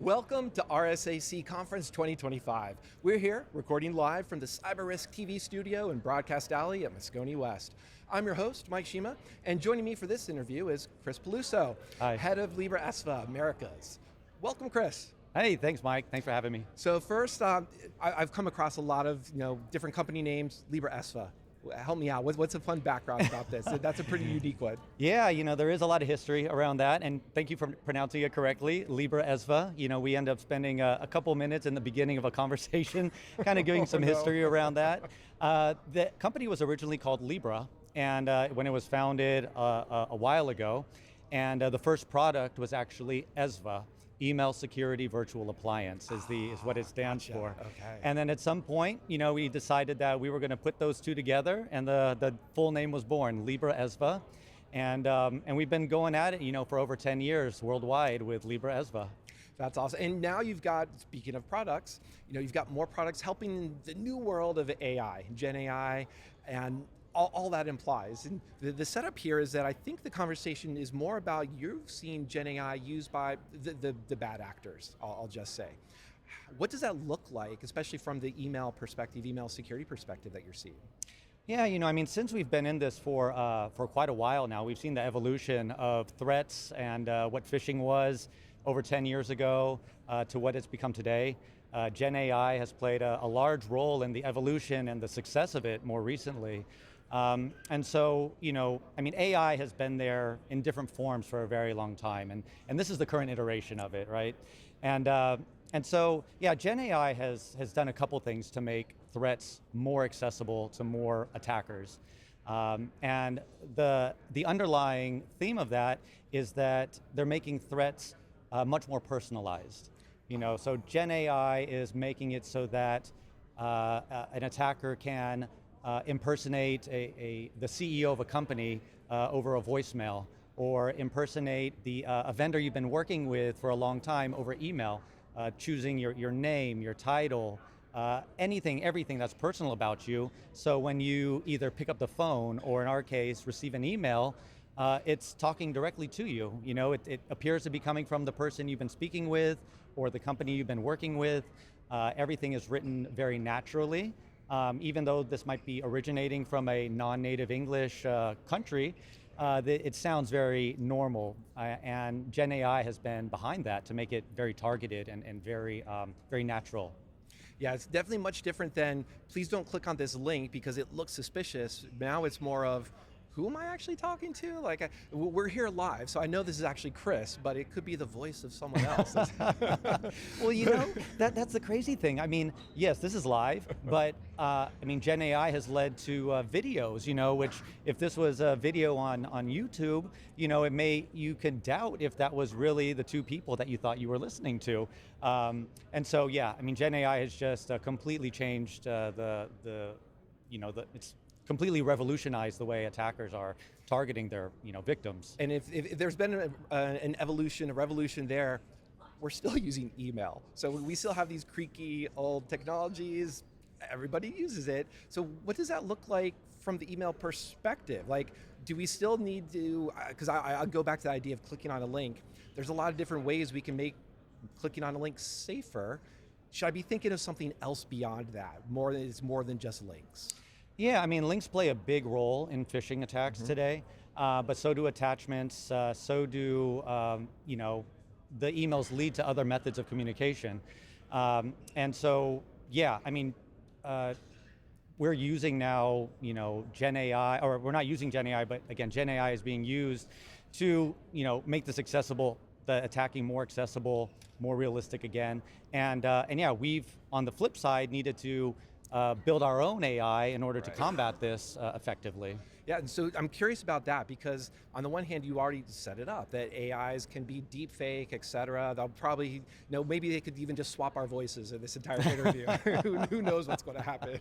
Welcome to RSAC Conference 2025. We're here recording live from the Cyber Risk TV studio in Broadcast Alley at Moscone West. I'm your host, Mike Shima, and joining me for this interview is Chris Peluso, Hi. head of Libra ESVA Americas. Welcome, Chris. Hey, thanks, Mike. Thanks for having me. So first, I've come across a lot of different company names. Libra ESVA. Help me out. What's a fun background about this? That's a pretty unique one. Yeah, there is a lot of history around that, and thank you for pronouncing it correctly, Libra ESVA. We end up spending a couple minutes in the beginning of a conversation kind of giving some history around that. The company was originally called Libra, and when it was founded a while ago, and the first product was actually ESVA. Email Security Virtual Appliance is what it stands for. Okay. And then at some point, we decided that we were going to put those two together, and the full name was born, Libra ESVA. And we've been going at it, for over 10 years worldwide with Libra ESVA. That's awesome. And now you've got, speaking of products, you've got more products helping the new world of AI, Gen AI, and all that implies. And the setup here is that I think the conversation is more about you've seen Gen AI used by the bad actors, I'll just say. What does that look like, especially from the email perspective, email security perspective that you're seeing? Yeah, since we've been in this for quite a while now, we've seen the evolution of threats and what phishing was over 10 years ago to what it's become today. Gen AI has played a large role in the evolution and the success of it more recently. And so, AI has been there in different forms for a very long time, and this is the current iteration of it, right? And so, Gen AI has done a couple things to make threats more accessible to more attackers. And the underlying theme of that is that they're making threats much more personalized. So Gen AI is making it so that an attacker can impersonate the CEO of a company over a voicemail, or impersonate a vendor you've been working with for a long time over email, choosing your name, your title, everything that's personal about you. So when you either pick up the phone or, in our case, receive an email, it's talking directly to you. It appears to be coming from the person you've been speaking with or the company you've been working with. Everything is written very naturally. Even though this might be originating from a non-native English country, it sounds very normal, and Gen AI has been behind that to make it very targeted and very natural. Yeah, it's definitely much different than, please don't click on this link because it looks suspicious. Now it's more of, who am I actually talking to? We're here live, so I know this is actually Chris, but it could be the voice of someone else. Well, that's the crazy thing. Yes, this is live, but Gen AI has led to videos, which if this was a video on YouTube, you can doubt if that was really the two people that you thought you were listening to. And so, Gen AI has just completely changed it's completely revolutionized the way attackers are targeting their victims. And if there's been an evolution, a revolution there, we're still using email. So we still have these creaky old technologies. Everybody uses it. So what does that look like from the email perspective? Do we still need to, because I'll go back to the idea of clicking on a link. There's a lot of different ways we can make clicking on a link safer. Should I be thinking of something else beyond that? It's more than just links. Yeah, links play a big role in phishing attacks today, but so do attachments, so do, the emails lead to other methods of communication. And so, we're using now, Gen AI, or we're not using Gen AI, but again, Gen AI is being used to, make this accessible, the attacking more accessible, more realistic again. And we've, on the flip side, needed to build our own AI in order to combat this effectively. Yeah, and so I'm curious about that because on the one hand, you already set it up that AIs can be deep fake, et cetera. They'll probably, maybe they could even just swap our voices in this entire interview. Who knows what's going to happen?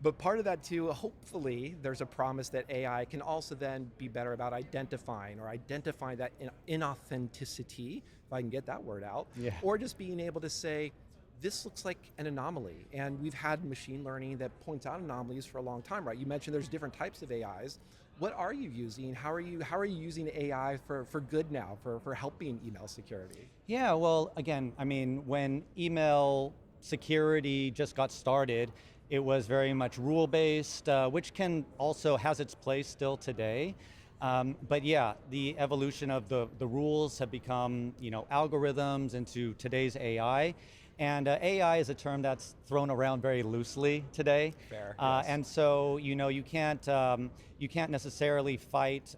But part of that too, hopefully, there's a promise that AI can also then be better about identifying that inauthenticity, if I can get that word out, or just being able to say, this looks like an anomaly. And we've had machine learning that points out anomalies for a long time, right? You mentioned there's different types of AIs. What are you using? How are you using AI for good now for helping email security? Yeah, well, again, I mean, when email security just got started, it was very much rule-based, which can also has its place still today. But yeah, the evolution of the rules have become, algorithms into today's AI. And AI is a term that's thrown around very loosely today. Fair, yes. And so, you can't necessarily fight,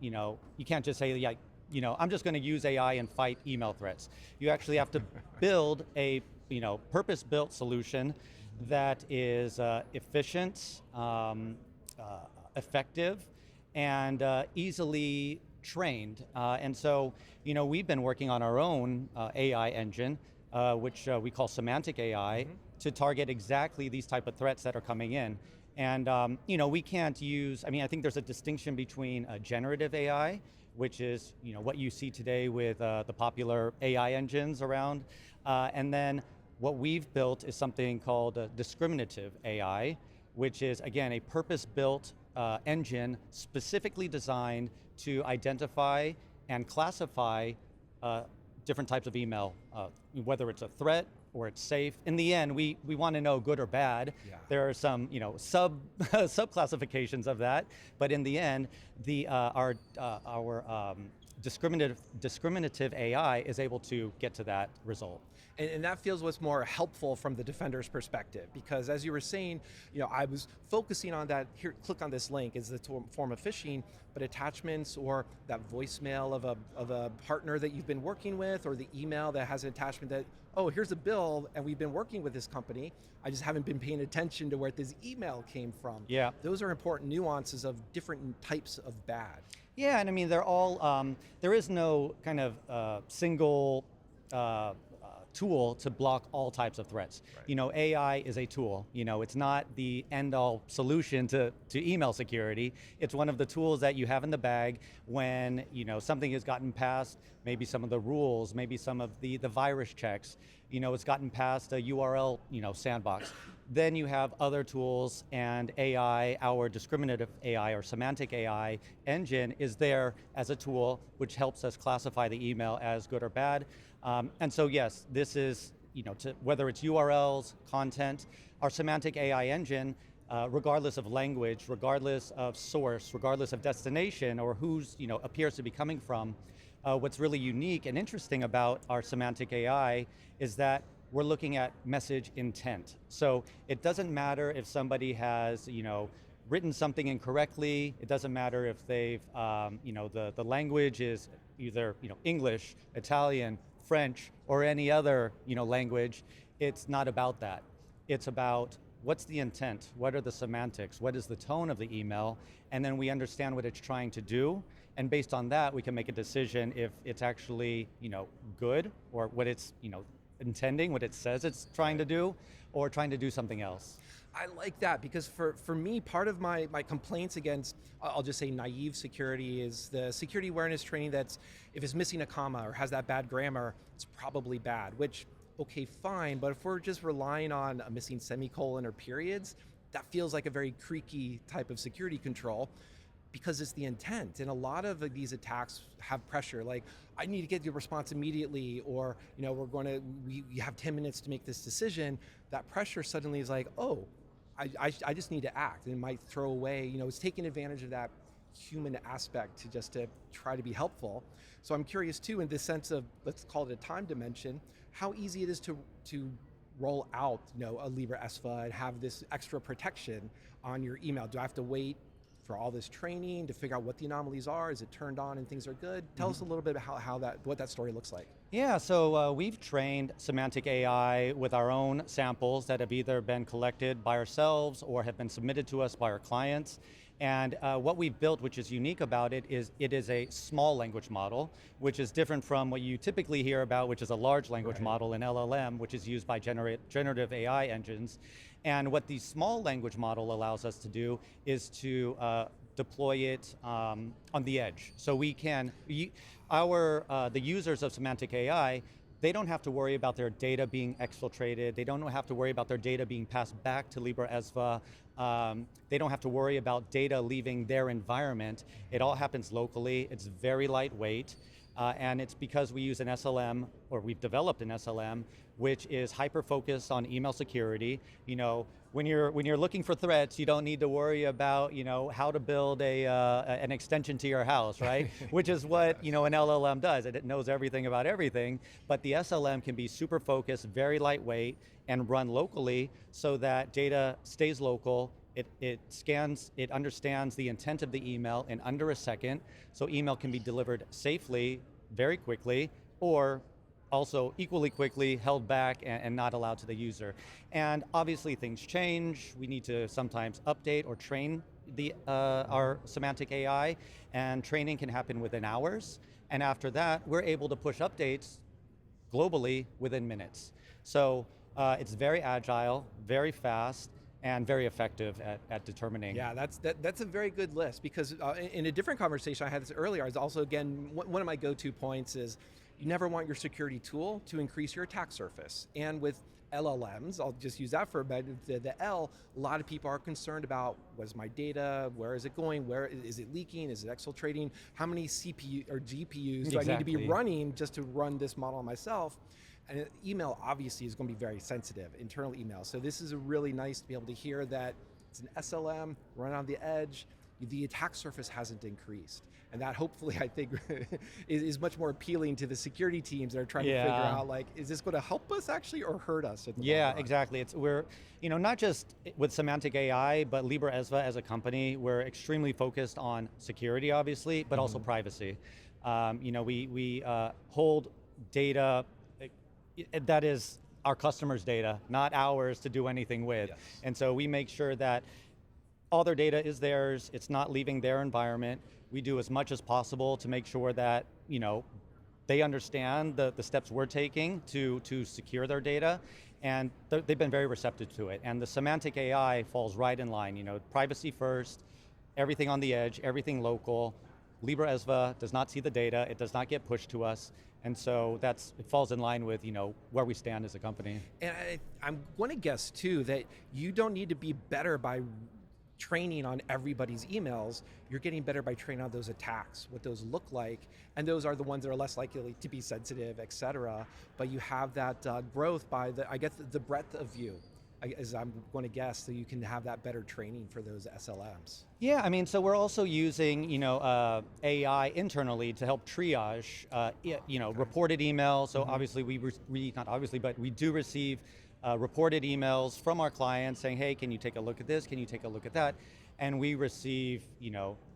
you can't just say, yeah, I'm just going to use AI and fight email threats. You actually have to build a, purpose-built solution that is efficient, effective, and easily trained. And so, we've been working on our own AI engine, which we call semantic AI, to target exactly these type of threats that are coming in. And we can't use, I think there's a distinction between generative AI, which is what you see today with the popular AI engines around, and then what we've built is something called discriminative AI, which is again a purpose-built engine specifically designed to identify and classify different types of email, whether it's a threat or it's safe. In the end, we want to know good or bad. Yeah. There are some sub classifications of that, but in the end, our discriminative AI is able to get to that result. And that feels what's more helpful from the defender's perspective, because as you were saying, I was focusing on that, here, click on this link, is the form of phishing, but attachments or that voicemail of a partner that you've been working with, or the email that has an attachment that, oh, here's a bill and we've been working with this company, I just haven't been paying attention to where this email came from. Yeah. Those are important nuances of different types of bad. Yeah, and they're all, there is no kind of single tool to block all types of threats. Right. AI is a tool. It's not the end-all solution to email security. It's one of the tools that you have in the bag when something has gotten past maybe some of the rules, maybe some of the virus checks. It's gotten past a URL sandbox. Then you have other tools, and AI, our discriminative AI or semantic AI engine is there as a tool which helps us classify the email as good or bad. And so yes, this is, whether it's URLs, content, our semantic AI engine, regardless of language, regardless of source, regardless of destination, or who's appears to be coming from, what's really unique and interesting about our semantic AI is that we're looking at message intent. So it doesn't matter if somebody has, written something incorrectly. It doesn't matter if they've, the language is either, English, Italian, French, or any other, language. It's not about that. It's about what's the intent, what are the semantics, what is the tone of the email, and then we understand what it's trying to do, and based on that, we can make a decision if it's actually, good, or what it's, intending, what it says it's trying to do, or trying to do something else. I like that, because for me, part of my complaints against, I'll just say naive security, is the security awareness training that's, if it's missing a comma or has that bad grammar, it's probably bad, which, okay, fine, but if we're just relying on a missing semicolon or periods, that feels like a very creaky type of security control, because it's the intent. And a lot of these attacks have pressure, like, I need to get your response immediately, or we have 10 minutes to make this decision. That pressure suddenly is like, oh, I just need to act, and it might throw away, it's taking advantage of that human aspect to try to be helpful. So I'm curious too, in the sense of, let's call it a time dimension, how easy it is to roll out, a Libra SFA and have this extra protection on your email. Do I have to wait for all this training to figure out what the anomalies are? Is it turned on and things are good? Tell us a little bit about what that story looks like. Yeah, so we've trained semantic AI with our own samples that have either been collected by ourselves or have been submitted to us by our clients. And what we've built, which is unique about it is a small language model, which is different from what you typically hear about, which is a large language model, an LLM, which is used by generative AI engines. And what the small language model allows us to do is to deploy it on the edge. So we can, the users of semantic AI they don't have to worry about their data being exfiltrated. They don't have to worry about their data being passed back to LibreEsva. They don't have to worry about data leaving their environment. It all happens locally. It's very lightweight. And it's because we use an SLM, or we've developed an SLM, which is hyper-focused on email security. When you're looking for threats, you don't need to worry about how to build an extension to your house, right? Which is what an LLM does. It knows everything about everything. But the SLM can be super focused, very lightweight, and run locally so that data stays local. It scans, it understands the intent of the email in under a second, so email can be delivered safely, very quickly, or also equally quickly held back and not allowed to the user. And obviously things change. We need to sometimes update or train our semantic AI, and training can happen within hours. And after that, we're able to push updates globally within minutes. So it's very agile, very fast, and very effective at determining. Yeah, that's a very good list, because in a different conversation I had this earlier, I was also, again, one of my go-to points is you never want your security tool to increase your attack surface. And with LLMs, I'll just use that for a minute, the L, a lot of people are concerned about, what's my data, where is it going, where is it leaking, is it exfiltrating, how many CPU or GPUs do I need to be running just to run this model myself? And email obviously is going to be very sensitive, internal email. So this is really nice to be able to hear that it's an SLM, run on the edge, the attack surface hasn't increased. And that hopefully, I think, is much more appealing to the security teams that are trying to figure out, like, is this going to help us actually or hurt us? Yeah, exactly. We're not just with semantic AI, but LibreEsva as a company, we're extremely focused on security, obviously, but also privacy. We hold data that is our customers' data, not ours to do anything with. Yes. And so we make sure that all their data is theirs, it's not leaving their environment. We do as much as possible to make sure that they understand the steps we're taking to secure their data, and they've been very receptive to it. And the semantic AI falls right in line, privacy first, everything on the edge, everything local. LibreEsva does not see the data, it does not get pushed to us. And so it falls in line with where we stand as a company. And I'm going to guess too that you don't need to be better by training on everybody's emails. You're getting better by training on those attacks, what those look like, and those are the ones that are less likely to be sensitive, et cetera. But you have that growth by the breadth of view, as I'm going to guess, so you can have that better training for those SLMs. Yeah, so we're also using AI internally to help triage reported emails. So obviously not obviously, but we do receive reported emails from our clients saying, hey, can you take a look at this? Can you take a look at that? And we receive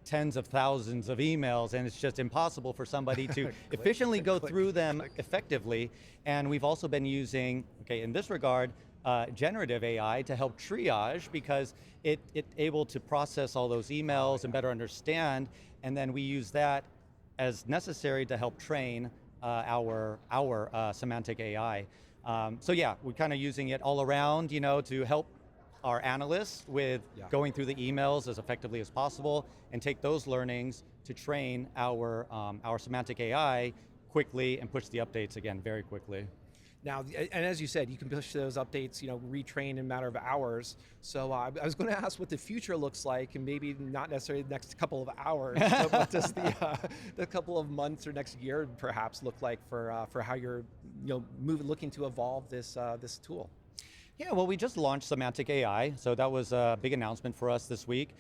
tens of thousands of emails, and it's just impossible for somebody to efficiently go through them effectively. And we've also been using, in this regard, generative AI to help triage, because it's able to process all those emails and better understand, and then we use that as necessary to help train our semantic AI. So yeah, we're kind of using it all around, to help our analysts with going through the emails as effectively as possible, and take those learnings to train our semantic AI quickly and push the updates again very quickly. Now, and as you said, you can push those updates, retrain in a matter of hours. So I was going to ask what the future looks like, and maybe not necessarily the next couple of hours, but what does the couple of months or next year perhaps look like for how you're looking to evolve this tool? Yeah, well, we just launched semantic AI, so that was a big announcement for us this week.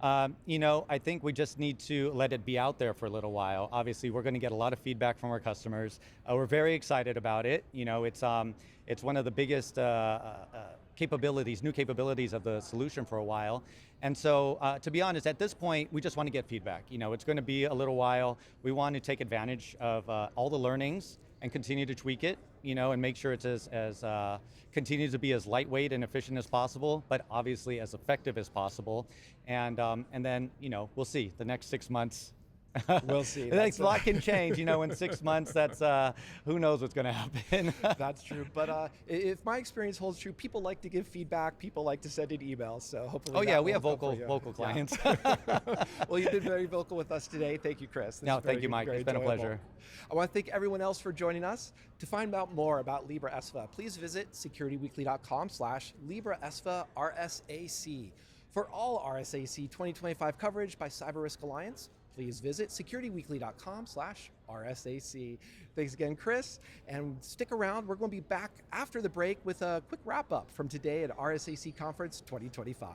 I think we just need to let it be out there for a little while. Obviously, we're going to get a lot of feedback from our customers. We're very excited about it. It's one of the biggest new capabilities of the solution for a while. And so, to be honest, at this point, we just want to get feedback. It's going to be a little while. We want to take advantage of all the learnings and continue to tweak it, and make sure it's continues to be as lightweight and efficient as possible, but obviously as effective as possible. And then, we'll see the next 6 months. We'll see. A lot can change, in 6 months. That's who knows what's going to happen. That's true. But if my experience holds true, people like to give feedback. People like to send in emails. So hopefully. Oh yeah, we have will come for you. vocal clients. Well, you've been very vocal with us today. Thank you, Chris. No, thank you, Mike. It's been a pleasure. I want to thank everyone else for joining us. To find out more about Libra ESFA, please visit securityweekly.com/LibraESFA RSAC. For all RSAC 2025 coverage by Cyber Risk Alliance, please visit securityweekly.com/RSAC. Thanks again, Chris. And stick around. We're going to be back after the break with a quick wrap up from today at RSAC Conference 2025.